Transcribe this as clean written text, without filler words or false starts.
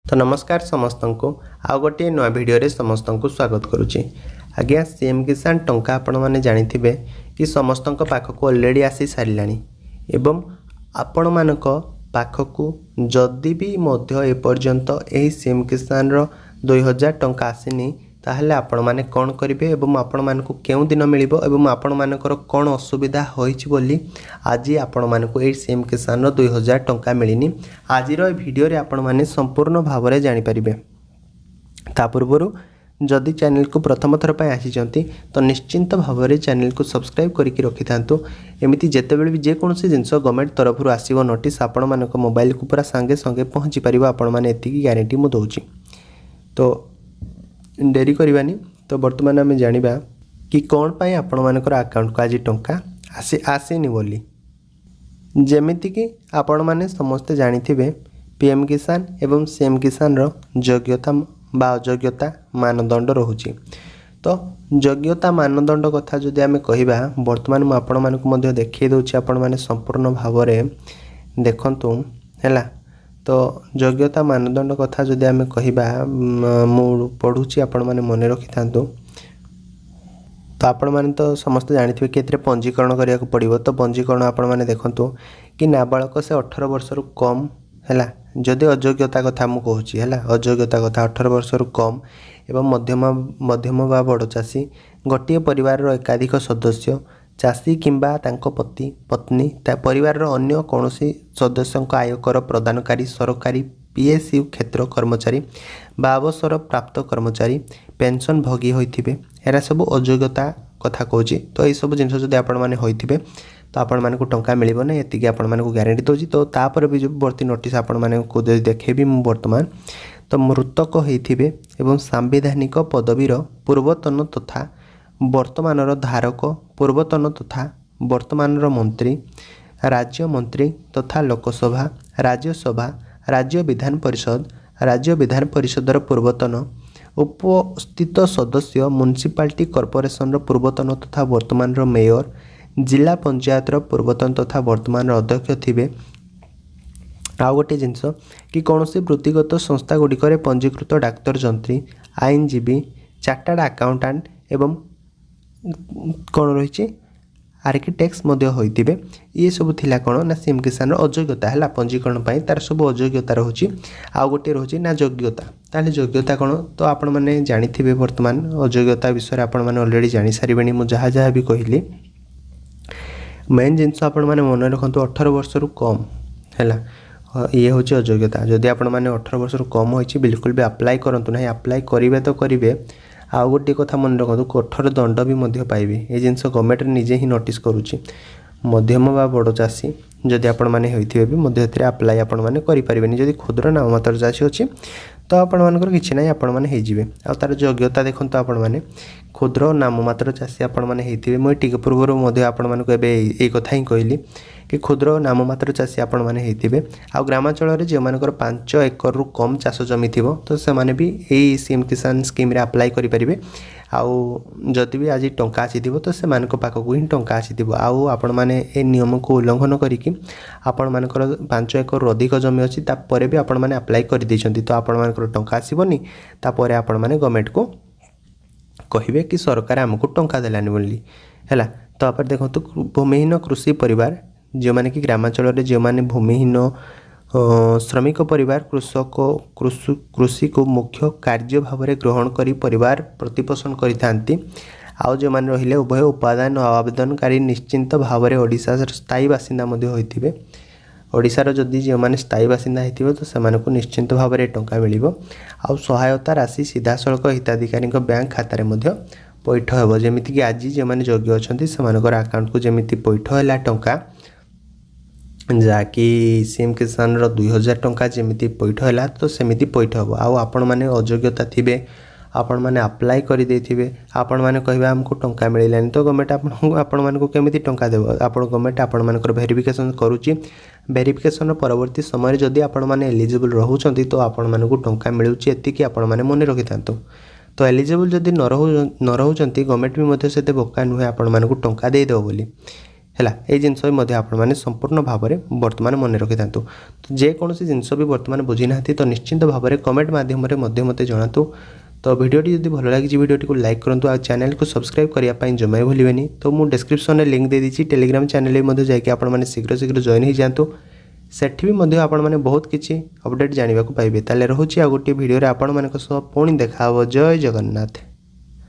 तो नमस्कार समस्त को आउ गोटे नुआ भिडियो समस्त को स्वागत करुच्ची। आज्ञा सीएम किसान टंका आपण मैंने जानिथिबे कि समस्त पाखक ऑलरेडी आसी सारिलानी एवं आपण मानक पाखक जदि भी मध्य एपर्यंत यही सीएम किसान रो 2000 टंका आसीनी ताहले आपण माने कौन करेंगे एवं आपण मानक केउं दिन मिलिबो एवं आपण मानकर कौन असुविधा होइछि बोली आज आपण मानक ए सीएम किसान रो 2000 टंका मिलिनी आजिर भिडियो रे आपण माने संपूर्ण भाव में जानि परिबे। ता पूर्वरु जदि चैनल को प्रथम थर पर आसी तो निश्चिंत भाव में चैनल को सब्सक्राइब करके रखि थांतु। एमिति जेतेबेले भी जेकोसी जिनस गवर्नमेंट तरफ आसीबो नोटिस आपण मानक मोबाइल को पूरा संगे संगे पहुँची पारिबो आपण माने एतिकी ग्यारंटी मु दउची। तो डेरी करवानी तो बर्तमान आम जानिबा कि कौन पाई आपण मानकर अकाउंट को आज टंका आसीनी बोली। जेमिति कि आपण माने समस्ते जानिथिबे पीएम किसान एवं सीएम किसान रो योग्यता बा अयोग्यता मानदंड रहुची। तो योग्यता मानदंड कथा जदि आमे कहिबा बर्तमान मु आपण मानकु मध्ये देखै दउची आपण माने संपूर्ण भाव में देखंतु हैला। तो योग्यता मानदंड कथा जदि आमे कहिबा मु पढुची आपण माने मने रखि थांतु। तो आपण माने तो समस्त जानिथिबे कि एतरे पंजीकरण करिया को पड़िबो। तो पंजीकरण आपण माने देखंतु कि नाबालक से 18 वर्ष रु कम हैला। जदि अयोग्यता कथा मु कहूची हैला अयोग्यता कथा 18 वर्ष रु कम एवं मध्यम बा बड़ चाषी गोटे परिवार रो एकाधिक सदस्य चाषी किंबा तांको पति पत्नी ता परिवार रो अन्य कोनोसी सदस्यों को आयकर प्रदानकारी सरकारी पीएसयू क्षेत्र कर्मचारी बा अवसर प्राप्त कर्मचारी पेंशन भोगी होइथिबे एरा सब अयोग्यता कथा कहूची। तो ये सब जिनस जदि आपण माने होइथिबे तो आपण मानक टंका मिलिबो नै एतिकी आपण मानक ग्यारंटी दउची। तो तापर भी जो वर्ती नोटिस आपण मानक देखेबी वर्तमान तो मृतक होइथिबे एवं सांविधानिक पदवीर पूर्वतन तथा वर्तमान धारक पूर्वतन तथा वर्तमान मंत्री राज्य मंत्री तथा लोकसभा राज्यसभा राज्य विधान परिषदर पूर्वतन उपस्थित सदस्य म्युनिसिपालिटी कॉर्पोरेशन पूर्वतन तथा वर्तमान मेयर जिला पंचायत पूर्वतन तथा वर्तमान अध्यक्ष थिबे। आ गोटे जिनस कि कौन से वृत्तिगत संस्था गुड़िक पंजीकृत डाक्तर जंत्री आईनजीवी चार्टर्ड अकाउंटेंट एवं कौन रही आर्किटेक्ट्स होइतिबे। ये सब थिला कौन ना सीएम किसान अयोग्यता है पंजीकरण पाई तार सब अयोग्यता रोचे। आउ गोटे रोचे ना योग्यता ताले योग्यता कौन तो आपण मैंने जानिथिबे वर्तमान अयोग्यता विषय आपण मैंने ऑलरेडी जानी सारिबेनी। मु जहाँ जहाँ भी कहली मेन जिनस आपण मैंने मन रखु 18 वर्ष रु कम है ये हूँ अयोग्यता। जदि आपण मैंने 18 वर्ष रु कम होइछि बिल्कुल भी अप्लाई करंतु ना अप्लाई करेंगे तो करेंगे। आउ गोटे कथा मन रखु कठोर दंड भी मध्य पाइबे ये जिनस गवर्नमेंट निजे ही नोटिस करुच्ची। मध्यम बा बड़ चाषी जदि आपण मैंने होइथिबे भी मध्य अप्लाई आपण मैंने करि परिबेनी। जदि क्षुद्र नाममात्र चाषी अछि तो आपण मानकर किछि नै आपण माने हे जिवे। आ तार योग्यता देखंतु आपण माने क्षुद्र नाममात्र चाषी आपण माने हेतिबे। मैं टिके पूर्व मध्य आपण मानक एबे ए कथा ही कहली कि क्षुद्र नाममात्र चाषी आपण माने हेतिबे। आ ग्रामांचल रे जे मानकर 5 एकर रु कम चाष जमी थिबो तो से माने भी एई सीएम किसान स्कीम रे अप्लाई करि परिबे। आउ जदि भी आज टंका आसीथिबो तो से मानक पाखकु ही टंका आसीथिबो। आउ आपण माने ए नियम को उल्लंघन करिकि आपण मानकर 5 एकर रु अधिक जमी अछि ता परे भी आपण माने अप्लाई करि दैछंती तो आपण मानकर टंका आसीबोनी। ता परे आपण माने गवर्नमेंट को कहिबे कि सरकार हमको टंका देलानी बोली हैला। तो आप देखो भूमिहीन कृषि परिवार जो माने कि ग्रामांचल रे जो माने भूमिहीन श्रमिक परिवार कृषि को मुख्य कार्य भाव में ग्रहण करी परिवार प्रतिपोषण करिथांती। आउ जो माने रहिले उभय उपादान आवेदनकारी निश्चिंत भाव में ओडिशा स्थायी बासिंदा मध्ये होइथिबे। ओडिशार जदि जो माने स्थायी बासिंदा हेतिबो तो सेमानकु को निश्चिंत भाव में टंका मिलिबो। आउ सहायता राशि सीधा सड़क हिताधिकारी बैंक खाता मध्ये पैठ हेबो। जेमिति कि आज जो माने योग्य अछंती सेमानकर अकाउंट को जेमिति पैठ हैला टंका जाकि सीएम किसान रो 2000 टंका जेमिति पैठ हैला तो सेमिति पैठ हेबो। आउ आपण माने अयोग्यता थिबे आपण माने अप्लाई करि देथिबे आपण माने कहबा हमको टंका मिलिलानी तो गवर्नमेंट आपण माने केमिति टंका देबो। आपण गवर्नमेंट आपण मानकर वेरिफिकेशन करूची। वेरिफिकेशन परवर्ती समय जदि आपण माने एलिजिबल रहउचंती तो आपण माने को टंका मिलुची एतिकी आपण माने मने रखिथांतो। तो एलिजिबल जदि न रहउचंती गवर्नमेंट भी मध्ये सेते बोका नुहे आपण माने को टंका दे देबो बोली ହେଲା এই ଜିନିଷ ବି ମଧ୍ୟ ଆପଣମାନେ ସମ୍ପୂର୍ଣ୍ଣ ଭାବରେ ବର୍ତ୍ତମାନ ମନେ ରଖିଥାନ୍ତୁ। ତ ଯେକୌଣସି ଜିନିଷ ବି ବର୍ତ୍ତମାନ ବୁଝିନାହାନ୍ତି ତ ନିଶ୍ଚିନ୍ତ ଭାବରେ କମେଣ୍ଟ ମାଧ୍ୟମରେ ମଧ୍ୟ ମୋତେ ଜଣାନ୍ତୁ। तो भिडियोटी जब भल लगी भिडियोटी को लाइक करूँ आ चैनल को सब्सक्राइब करने जमा भूलें। तो मुझे डिस्क्रिप्शन में लिंक दे दीजिए टेलीग्राम चैनल में जाकि आपने शीघ्र जॉइन हो जातु सेठी भी आपने बहुत किसी अपडेट जानवा पाइबे। ताले रोचे आ गोटे भिडियो आपण मान पुणी देखा जय जगन्नाथ।